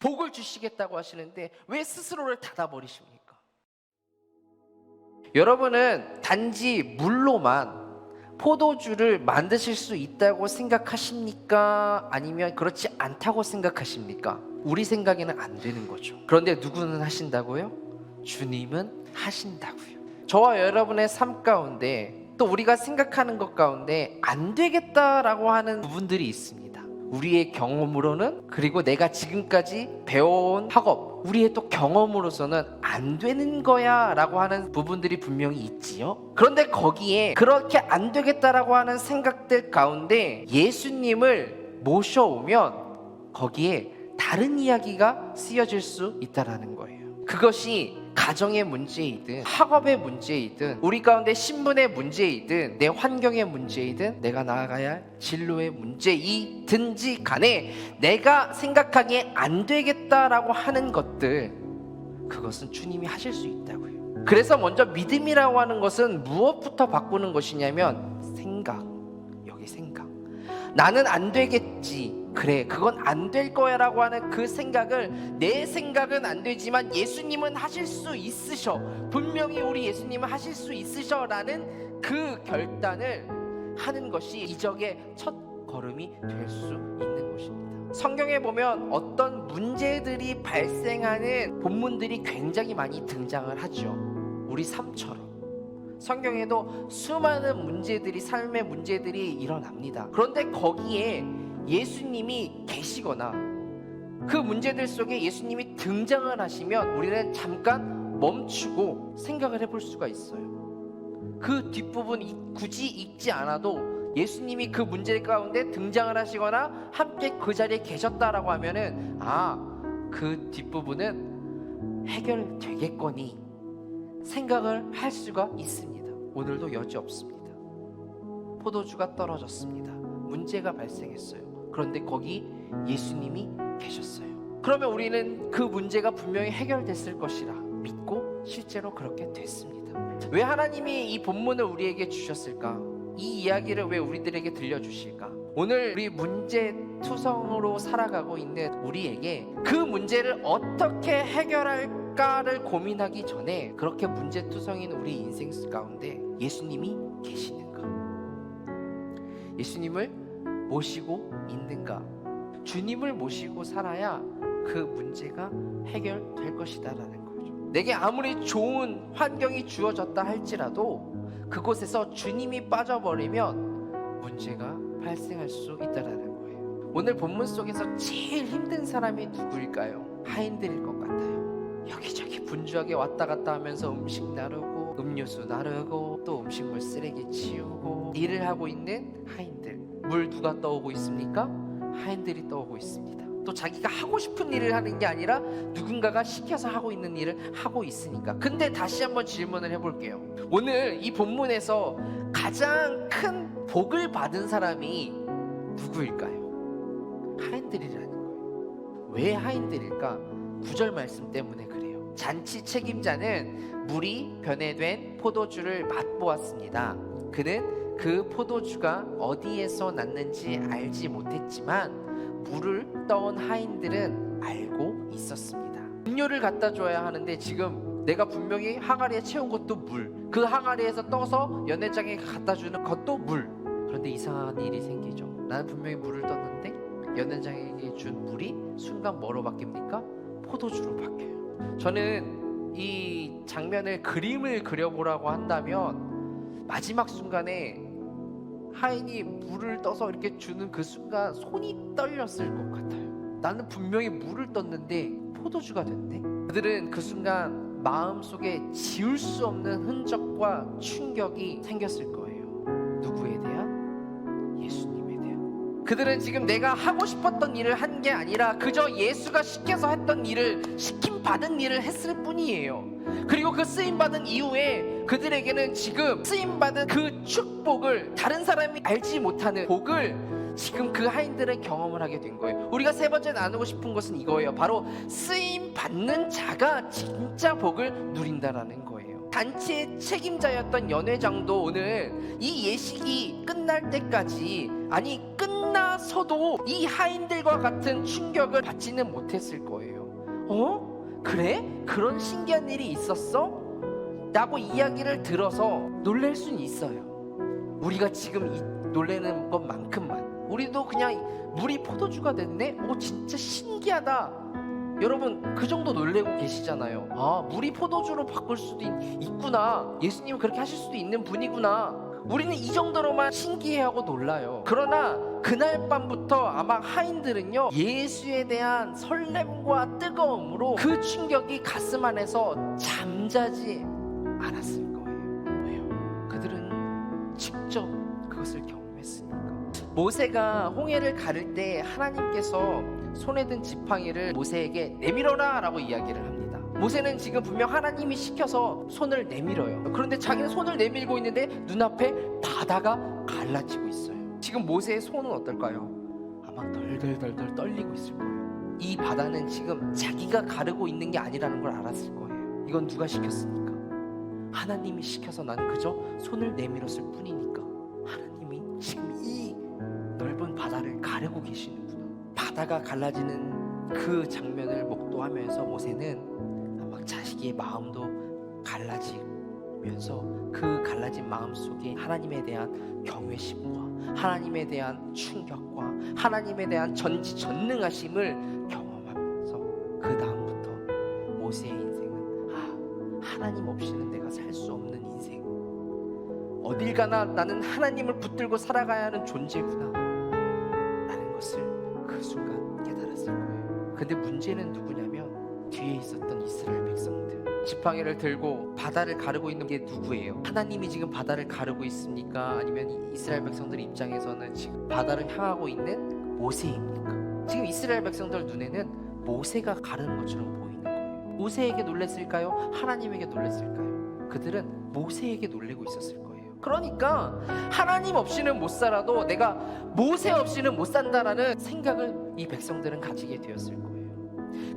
복을 주시겠다고 하시는데 왜 스스로를 닫아버리십니까? 여러분은 단지 물로만 포도주를 만드실 수 있다고 생각하십니까? 아니면 그렇지 않다고 생각하십니까? 우리 생각에는 안 되는 거죠. 그런데 누구는 하신다고요? 주님은 하신다고요. 저와 여러분의 삶 가운데 또 우리가 생각하는 것 가운데 안 되겠다라고 하는 부분들이 있습니다. 우리의 경험으로는, 그리고 내가 지금까지 배워온 학업, 우리의 또 경험으로서는 안 되는 거야 라고 하는 부분들이 분명히 있지요. 그런데 거기에 그렇게 안 되겠다라고 하는 생각들 가운데 예수님을 모셔오면 거기에 다른 이야기가 쓰여질 수 있다는 거예요. 그것이 가정의 문제이든 학업의 문제이든 우리 가운데 신분의 문제이든 내 환경의 문제이든 내가 나아가야 할 진로의 문제이든지 간에 내가 생각하기에 안 되겠다라고 하는 것들, 그것은 주님이 하실 수 있다고요. 그래서 먼저 믿음이라고 하는 것은 무엇부터 바꾸는 것이냐면 생각. 여기 생각. 나는 안 되겠지, 그래 그건 안 될 거야 라고 하는 그 생각을, 내 생각은 안 되지만 예수님은 하실 수 있으셔, 분명히 우리 예수님은 하실 수 있으셔 라는 그 결단을 하는 것이 이적의 첫 걸음이 될 수 있는 것입니다. 성경에 보면 어떤 문제들이 발생하는 본문들이 굉장히 많이 등장을 하죠. 우리 삶처럼 성경에도 수많은 문제들이, 삶의 문제들이 일어납니다. 그런데 거기에 예수님이 계시거나 그 문제들 속에 예수님이 등장을 하시면 우리는 잠깐 멈추고 생각을 해볼 수가 있어요. 그 뒷부분 굳이 읽지 않아도 예수님이 그 문제 가운데 등장을 하시거나 함께 그 자리에 계셨다라고 하면은 그 뒷부분은 해결되겠거니 생각을 할 수가 있습니다. 오늘도 여지없습니다. 포도주가 떨어졌습니다. 문제가 발생했어요. 그런데 거기 예수님이 계셨어요. 그러면 우리는 그 문제가 분명히 해결됐을 것이라 믿고 실제로 그렇게 됐습니다. 왜 하나님이 이 본문을 우리에게 주셨을까? 이 이야기를 왜 우리들에게 들려주실까? 오늘 우리 문제투성으로 살아가고 있는 우리에게 그 문제를 어떻게 해결할까를 고민하기 전에 그렇게 문제투성인 우리 인생 가운데 예수님이 계시는가? 예수님을 모시고 있는가? 주님을 모시고 살아야 그 문제가 해결될 것이다라는 거죠. 내게 아무리 좋은 환경이 주어졌다 할지라도 그곳에서 주님이 빠져버리면 문제가 발생할 수 있다라는 거예요. 오늘 본문 속에서 제일 힘든 사람이 누구일까요? 하인들일 것 같아요. 여기저기 분주하게 왔다 갔다 하면서 음식 나르고 음료수 나르고 또 음식물 쓰레기 치우고 일을 하고 있는 하인들. 물 누가 떠오고 있습니까? 하인들이 떠오고 있습니다. 또 자기가 하고 싶은 일을 하는 게 아니라 누군가가 시켜서 하고 있는 일을 하고 있으니까. 근데 다시 한번 질문을 해볼게요. 오늘 이 본문에서 가장 큰 복을 받은 사람이 누구일까요? 하인들이라는 거예요. 왜 하인들일까? 9절 말씀 때문에 그래요. 잔치 책임자는 물이 변해된 포도주를 맛보았습니다. 그는 그 포도주가 어디에서 났는지 알지 못했지만 물을 떠온 하인들은 알고 있었습니다. 음료를 갖다 줘야 하는데 지금 내가 분명히 항아리에 채운 것도 물, 그 항아리에서 떠서 연회장에 갖다 주는 것도 물. 그런데 이상한 일이 생기죠. 나는 분명히 물을 떴는데 연회장에게 준 물이 순간 뭐로 바뀝니까? 포도주로 바뀌어요. 저는 이 장면을 그림을 그려보라고 한다면 마지막 순간에 하인이 물을 떠서 이렇게 주는 그 순간 손이 떨렸을 것 같아요. 나는 분명히 물을 떴는데 포도주가 됐네. 그들은 그 순간 마음속에 지울 수 없는 흔적과 충격이 생겼을 거예요. 누구에 대한? 예수님에 대한. 그들은 지금 내가 하고 싶었던 일을 한 게 아니라 그저 예수가 시켜서 했던 일을, 시킴받은 일을 했을 뿐이에요. 그리고 그 쓰임받은 이후에 그들에게는 지금 쓰임받은 그 축복을, 다른 사람이 알지 못하는 복을 지금 그 하인들은 경험을 하게 된 거예요. 우리가 세 번째 나누고 싶은 것은 이거예요. 바로 쓰임받는 자가 진짜 복을 누린다라는 거예요. 단체의 책임자였던 연회장도 오늘 이 예식이 끝날 때까지, 아니 끝날 신나서도 이 하인들과 같은 충격을 받지는 못했을 거예요. 그래? 그런 신기한 일이 있었어? 라고 이야기를 들어서 놀랄 수는 있어요. 우리가 지금 놀라는 것만큼만. 우리도 그냥 물이 포도주가 됐네? 진짜 신기하다. 여러분 그 정도 놀래고 계시잖아요. 물이 포도주로 바꿀 수도 있구나. 예수님은 그렇게 하실 수도 있는 분이구나. 우리는 이 정도로만 신기해하고 놀라요. 그러나 그날 밤부터 아마 하인들은요, 예수에 대한 설렘과 뜨거움으로 그 충격이 가슴 안에서 잠자지 않았을 거예요. 왜요? 그들은 직접 그것을 경험했으니까. 모세가 홍해를 가를 때 하나님께서 손에 든 지팡이를 모세에게 내밀어라 라고 이야기를 합니다. 모세는 지금 분명 하나님이 시켜서 손을 내밀어요. 그런데 자기는 손을 내밀고 있는데 눈앞에 바다가 갈라지고 있어요. 지금 모세의 손은 어떨까요? 아마 덜덜덜덜 떨리고 있을 거예요. 이 바다는 지금 자기가 가르고 있는 게 아니라는 걸 알았을 거예요. 이건 누가 시켰습니까? 하나님이 시켜서 나는 그저 손을 내밀었을 뿐이니까 하나님이 지금 이 넓은 바다를 가르고 계시는구나. 바다가 갈라지는 그 장면을 목도하면서 모세는 아마 자식의 마음도 갈라지면서 그 갈라진 마음 속에 하나님에 대한 경외심과 하나님에 대한 충격과 하나님에 대한 전지전능하심을 경험하면서 그 다음부터 모세의 인생은 하나님 없이는 내가 살 수 없는 인생, 어딜 가나 나는 하나님을 붙들고 살아가야 하는 존재구나 라는 것을 그 순간 깨달았을 거예요. 근데 문제는 누구냐면 뒤에 있었던 이스라엘 백성들. 지팡이를 들고 바다를 가르고 있는 게 누구예요? 하나님이 지금 바다를 가르고 있습니까? 아니면 이스라엘 백성들 입장에서는 지금 바다를 향하고 있는 모세입니까? 지금 이스라엘 백성들 눈에는 모세가 가르는 것처럼 보이는 거예요. 모세에게 놀랬을까요? 하나님에게 놀랬을까요? 그들은 모세에게 놀래고 있었을 거예요. 그러니까 하나님 없이는 못 살아도 내가 모세 없이는 못 산다라는 생각을 이 백성들은 가지게 되었을 거예요.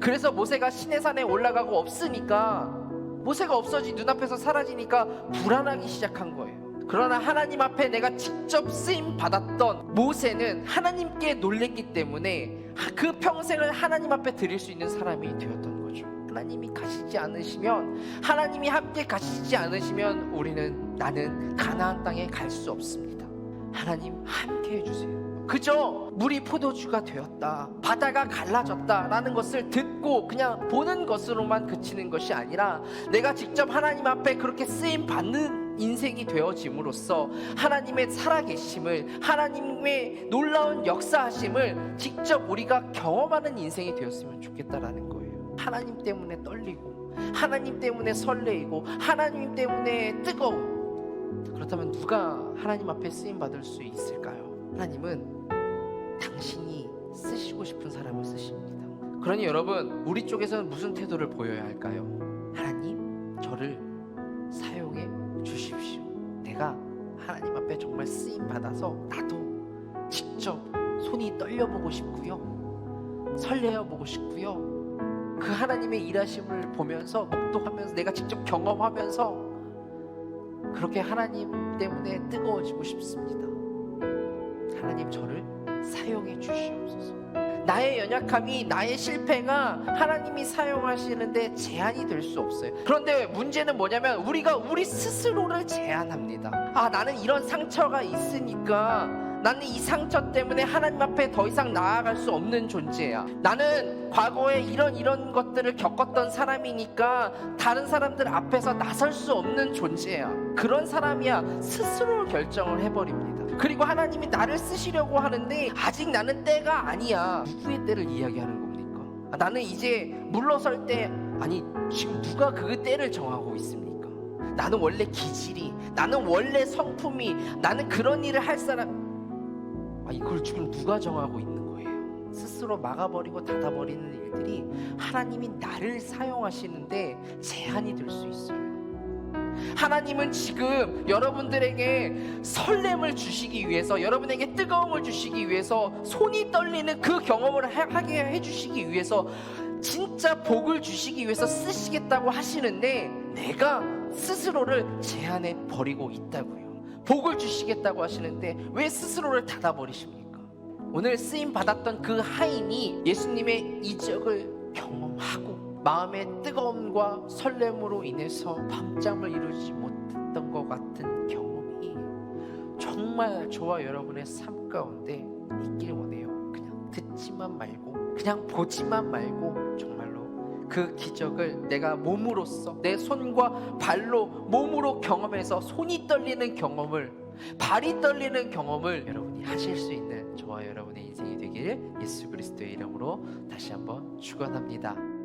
그래서 모세가 시내산에 올라가고 없으니까, 모세가 없어지 눈앞에서 사라지니까 불안하기 시작한 거예요. 그러나 하나님 앞에 내가 직접 쓰임 받았던 모세는 하나님께 놀랬기 때문에 그 평생을 하나님 앞에 드릴 수 있는 사람이 되었던 거죠. 하나님이 가시지 않으시면, 하나님이 함께 가시지 않으시면 나는 가나안 땅에 갈 수 없습니다. 하나님 함께 해주세요. 그저 물이 포도주가 되었다, 바다가 갈라졌다라는 것을 듣고 그냥 보는 것으로만 그치는 것이 아니라 내가 직접 하나님 앞에 그렇게 쓰임 받는 인생이 되어짐으로써 하나님의 살아계심을, 하나님의 놀라운 역사하심을 직접 우리가 경험하는 인생이 되었으면 좋겠다라는 거예요. 하나님 때문에 떨리고, 하나님 때문에 설레이고, 하나님 때문에 뜨거운, 그렇다면 누가 하나님 앞에 쓰임받을 수 있을까요? 하나님은 당신이 쓰시고 싶은 사람을 쓰십니다. 그러니 여러분, 우리 쪽에서는 무슨 태도를 보여야 할까요? 하나님, 저를 사용해 주십시오. 내가 하나님 앞에 정말 쓰임받아서 나도 직접 손이 떨려보고 싶고요, 설레어보고 싶고요, 그 하나님의 일하심을 보면서 목도하면서 내가 직접 경험하면서 그렇게 하나님 때문에 뜨거워지고 싶습니다. 하나님, 저를 사용해 주시옵소서. 나의 연약함이, 나의 실패가 하나님이 사용하시는데 제한이 될 수 없어요. 그런데 문제는 뭐냐면 우리가 우리 스스로를 제한합니다. 나는 이런 상처가 있으니까 나는 이 상처 때문에 하나님 앞에 더 이상 나아갈 수 없는 존재야. 나는 과거에 이런 것들을 겪었던 사람이니까 다른 사람들 앞에서 나설 수 없는 존재야. 그런 사람이야. 스스로 결정을 해버립니다. 그리고 하나님이 나를 쓰시려고 하는데 아직 나는 때가 아니야. 누구의 때를 이야기하는 겁니까? 나는 이제 물러설 때, 아니 지금 누가 그 때를 정하고 있습니까? 나는 원래 기질이, 나는 원래 성품이, 나는 그런 일을 할 사람, 이걸 지금 누가 정하고 있는 거예요? 스스로 막아버리고 닫아버리는 일들이 하나님이 나를 사용하시는데 제한이 될 수 있어요. 하나님은 지금 여러분들에게 설렘을 주시기 위해서, 여러분에게 뜨거움을 주시기 위해서, 손이 떨리는 그 경험을 하게 해주시기 위해서, 진짜 복을 주시기 위해서 쓰시겠다고 하시는데 내가 스스로를 제한해 버리고 있다고요. 복을 주시겠다고 하시는데 왜 스스로를 닫아버리십니까? 오늘 쓰임 받았던 그 하인이 예수님의 이적을 경험하고 마음의 뜨거움과 설렘으로 인해서 밤잠을 이루지 못했던 것 같은 경험이 정말 저와 여러분의 삶 가운데 있길 원해요. 그냥 듣지만 말고, 그냥 보지만 말고, 정말로 그 기적을 내가 몸으로써, 내 손과 발로 몸으로 경험해서 손이 떨리는 경험을, 발이 떨리는 경험을 여러분이 하실 수 있는 저와 여러분의 인생이 되길 예수 그리스도의 이름으로 다시 한번 축원합니다.